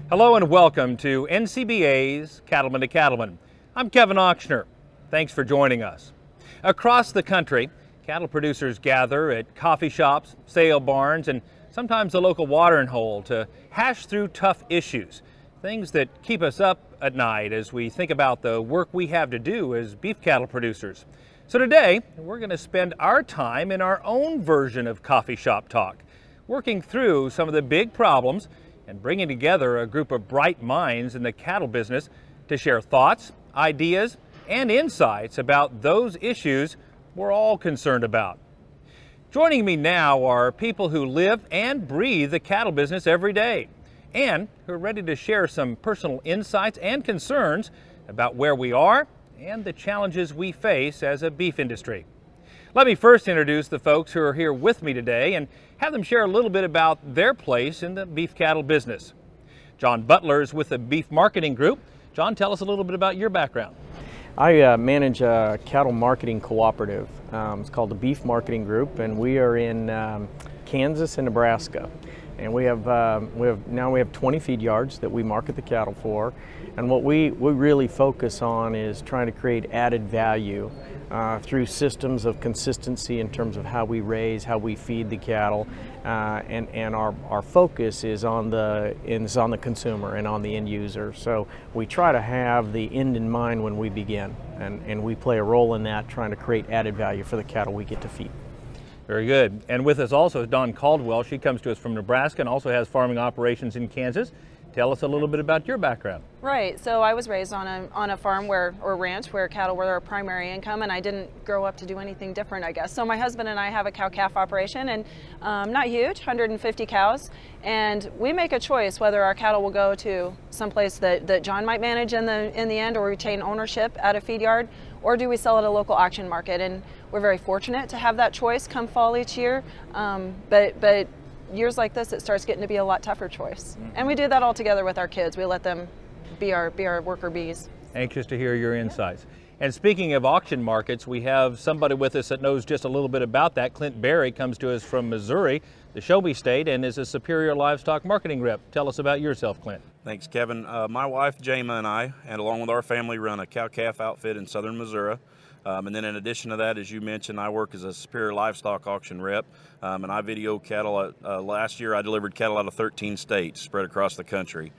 Hello and welcome to NCBA's Cattleman to Cattleman. I'm Kevin Ochsner. Thanks for joining us. Across the country, cattle producers gather at coffee shops, sale barns, and sometimes the local watering hole to hash through tough issues, things that keep us up at night as we think about the work we have to do as beef cattle producers. So today, we're going to spend our time in our own version of coffee shop talk, working through some of the big problems and bringing together a group of bright minds in the cattle business to share thoughts, ideas, and insights about those issues we're all concerned about. Joining me now are people who live and breathe the cattle business every day and who are ready to share some personal insights and concerns about where we are and the challenges we face as a beef industry. Let me first introduce the folks who are here with me today and have them share a little bit about their place in the beef cattle business. John Butler is with the Beef Marketing Group. John, tell us a little bit about your background. I manage a cattle marketing cooperative. It's called the Beef Marketing Group, and we are in Kansas and Nebraska. And we have 20 feed yards that we market the cattle for. And what we really focus on is trying to create added value through systems of consistency in terms of how we raise, how we feed the cattle, and our focus is on the consumer and on the end user. So we try to have the end in mind when we begin, and we play a role in that, trying to create added value for the cattle we get to feed. Very good. And with us also is Dawn Caldwell. She comes to us from Nebraska and also has farming operations in Kansas. Tell us a little bit about your background. Right. So I was raised on a farm or ranch where cattle were our primary income, and I didn't grow up to do anything different, I guess. So my husband and I have a cow-calf operation, and not huge, 150 cows, and we make a choice whether our cattle will go to someplace that John might manage in the end, or retain ownership at a feed yard, or do we sell at a local auction market. And we're very fortunate to have that choice come fall each year, but years like this, it starts getting to be a lot tougher choice. And we do that all together with our kids. We let them be our worker bees. Anxious to hear your insights. And speaking of auction markets, we have somebody with us that knows just a little bit about that. Clint Berry comes to us from Missouri, the Shelby State, and is a Superior Livestock Marketing Rep. Tell us about yourself, Clint. Thanks, Kevin. My wife, Jama, and I, and along with our family, run a cow-calf outfit in southern Missouri. And then in addition to that, as you mentioned, I work as a Superior Livestock Auction Rep, and I video cattle. Last year I delivered cattle out of 13 states spread across the country.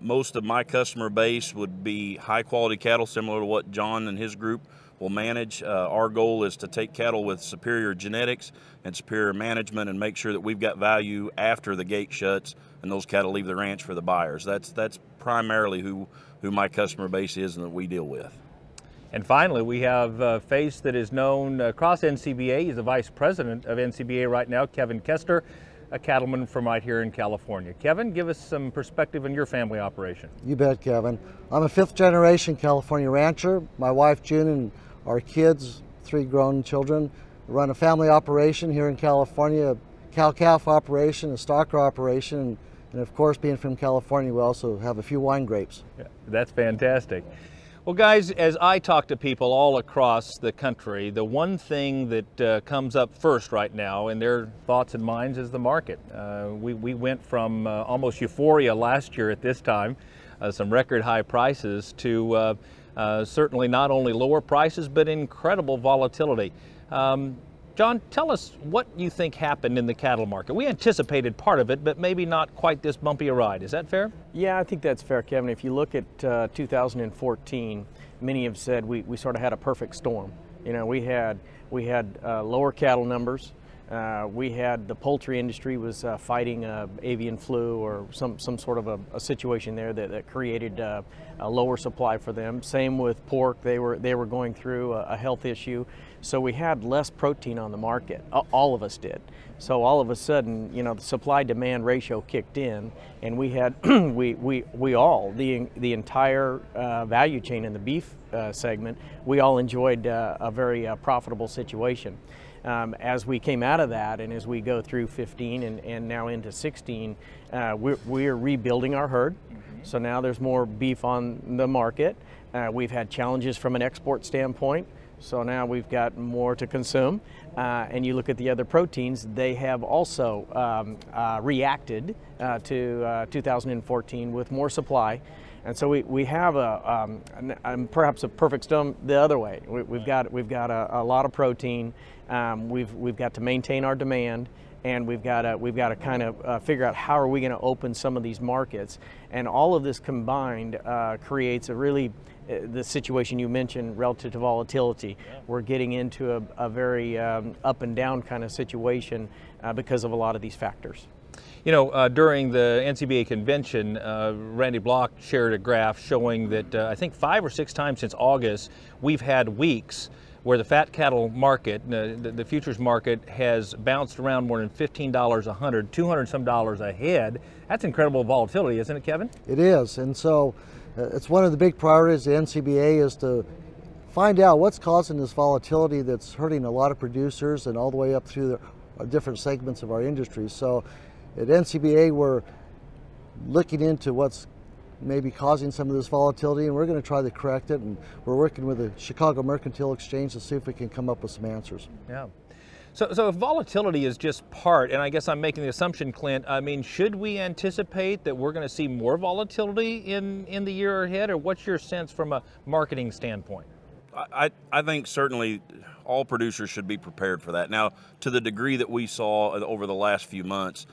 Most of my customer base would be high quality cattle, similar to what John and his group will manage. Our goal is to take cattle with superior genetics and superior management and make sure that we've got value after the gate shuts and those cattle leave the ranch for the buyers. That's primarily who my customer base is and that we deal with. And finally, we have a face that is known across NCBA. He's the Vice President of NCBA right now, Kevin Kester, a cattleman from right here in California. Kevin, give us some perspective on your family operation. You bet, Kevin. I'm a fifth generation California rancher. My wife, June, and our kids, 3 grown children, run a family operation here in California, a cow-calf operation, a stocker operation, and of course, being from California, we also have a few wine grapes. Yeah, that's fantastic. Well, guys, as I talk to people all across the country, the one thing that comes up first right now in their thoughts and minds is the market. We went from almost euphoria last year at this time, some record high prices, to certainly not only lower prices, but incredible volatility. John, tell us what you think happened in the cattle market. We anticipated part of it, but maybe not quite this bumpy a ride. Is that fair? Yeah, I think that's fair, Kevin. If you look at 2014, many have said we sort of had a perfect storm. You know, we had lower cattle numbers. We had the poultry industry was fighting avian flu or some sort of a situation there that created a lower supply for them. Same with pork; they were going through a health issue, so we had less protein on the market. All of us did. So all of a sudden, you know, the supply-demand ratio kicked in, and we had the entire value chain in the beef segment, we all enjoyed a very profitable situation. As we came out of that, and as we go through 15 and now into 16, we're rebuilding our herd. So now there's more beef on the market. We've had challenges from an export standpoint. So now we've got more to consume. And you look at the other proteins, they have also reacted to 2014 with more supply. And so we have perhaps a perfect storm the other way. We've got a lot of protein. We've got to maintain our demand, and we've got to kind of figure out how are we going to open some of these markets. And all of this combined creates a really the situation you mentioned relative to volatility. Yeah. We're getting into a very up and down kind of situation because of a lot of these factors. You know, during the NCBA convention, Randy Block shared a graph showing that I think 5 or 6 times since August, we've had weeks where the fat cattle market, the futures market, has bounced around more than $15 a hundred, $200 some dollars a head. That's incredible volatility, isn't it, Kevin? It is, and so it's one of the big priorities of the NCBA is to find out what's causing this volatility that's hurting a lot of producers and all the way up through the different segments of our industry. So at NCBA, we're looking into what's maybe causing some of this volatility, and we're going to try to correct it, and we're working with the Chicago Mercantile Exchange to see if we can come up with some answers. Yeah. So if volatility is just part, and I guess I'm making the assumption, Clint, I mean, should we anticipate that we're going to see more volatility in the year ahead, or what's your sense from a marketing standpoint? I think certainly all producers should be prepared for that. Now, to the degree that we saw over the last few months,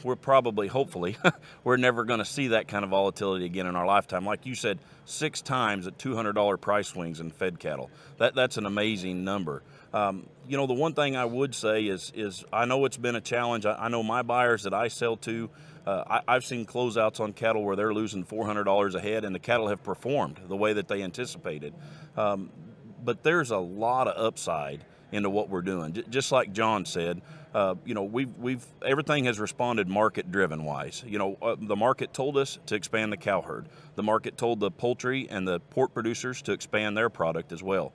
we're probably, hopefully, we're never going to see that kind of volatility again in our lifetime. Like you said, 6 times at $200 price swings in fed cattle. That's an amazing number. You know, the one thing I would say is I know it's been a challenge. I know my buyers that I sell to, I've seen closeouts on cattle where they're losing $400 a head, and the cattle have performed the way that they anticipated. But there's a lot of upside into what we're doing. Just like John said, you know, everything has responded market driven wise. You know, the market told us to expand the cow herd. The market told the poultry and the pork producers to expand their product as well.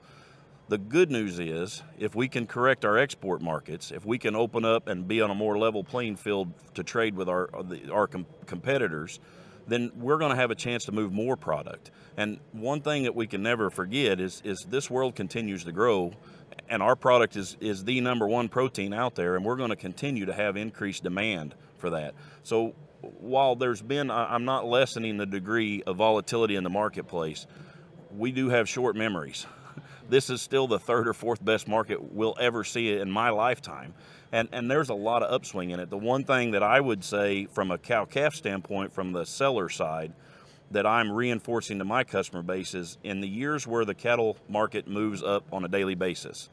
The good news is, if we can correct our export markets, if we can open up and be on a more level playing field to trade with our competitors, then we're going to have a chance to move more product. And one thing that we can never forget is this world continues to grow, and our product is the #1 protein out there, and we're going to continue to have increased demand for that. So while there's been, I'm not lessening the degree of volatility in the marketplace, we do have short memories. This is still the 3rd or 4th best market we'll ever see in my lifetime. And there's a lot of upswing in it. The one thing that I would say from a cow-calf standpoint, from the seller side, that I'm reinforcing to my customer base is in the years where the cattle market moves up on a daily basis,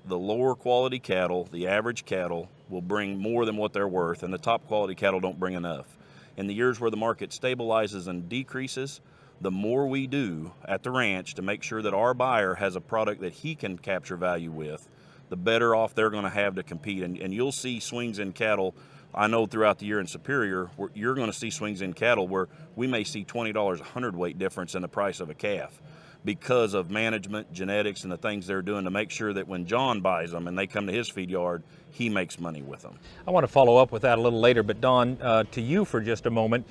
the lower quality cattle, the average cattle, will bring more than what they're worth, and the top quality cattle don't bring enough. In the years where the market stabilizes and decreases, the more we do at the ranch to make sure that our buyer has a product that he can capture value with, the better off they're going to have to compete. And you'll see swings in cattle, I know throughout the year in Superior, where you're going to see swings in cattle where we may see $20 a hundredweight difference in the price of a calf because of management, genetics, and the things they're doing to make sure that when John buys them and they come to his feed yard, he makes money with them. I want to follow up with that a little later, but Don, to you for just a moment.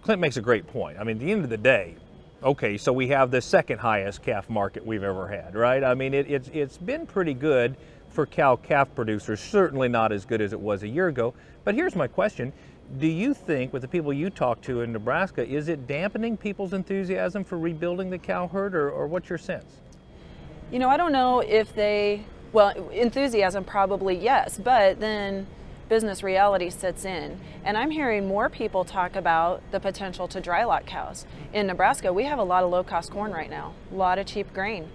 Clint makes a great point. I mean, at the end of the day, okay, so we have the 2nd highest calf market we've ever had, right? I mean, it's been pretty good for cow-calf producers, certainly not as good as it was a year ago. But here's my question. Do you think, with the people you talk to in Nebraska, is it dampening people's enthusiasm for rebuilding the cow herd, or what's your sense? You know, I don't know if well, enthusiasm probably yes, but then business reality sits in. And I'm hearing more people talk about the potential to dry lot cows. In Nebraska, we have a lot of low-cost corn right now, a lot of cheap grain.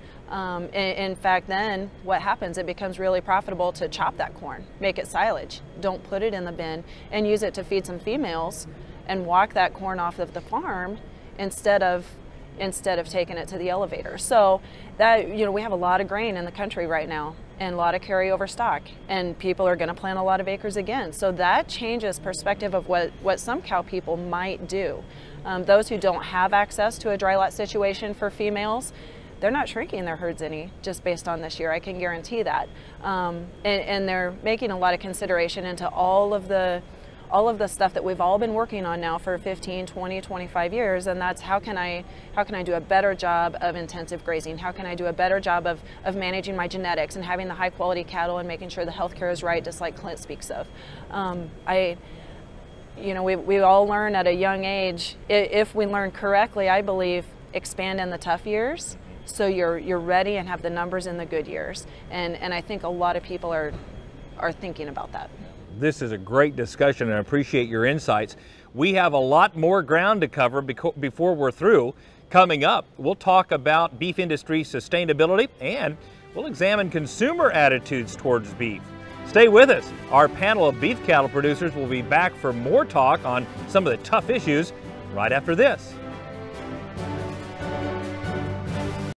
In fact, then what happens, it becomes really profitable to chop that corn, make it silage, don't put it in the bin, and use it to feed some females and walk that corn off of the farm instead of taking it to the elevator. So that, you know, we have a lot of grain in the country right now and a lot of carryover stock, and people are going to plant a lot of acres again. So that changes perspective of what some cow people might do. Those who don't have access to a dry lot situation for females, they're not shrinking their herds any just based on this year, I can guarantee that. And they're making a lot of consideration into all of the all of the stuff that we've all been working on now for 15, 20, 25 years, and that's how can I do a better job of intensive grazing? How can I do a better job of managing my genetics and having the high quality cattle and making sure the healthcare is right, just like Clint speaks of. We all learn at a young age. If we learn correctly, I believe, expand in the tough years, so you're ready and have the numbers in the good years. And I think a lot of people are thinking about that. This is a great discussion, and I appreciate your insights. We have a lot more ground to cover before we're through. Coming up, we'll talk about beef industry sustainability, and we'll examine consumer attitudes towards beef. Stay with us. Our panel of beef cattle producers will be back for more talk on some of the tough issues right after this.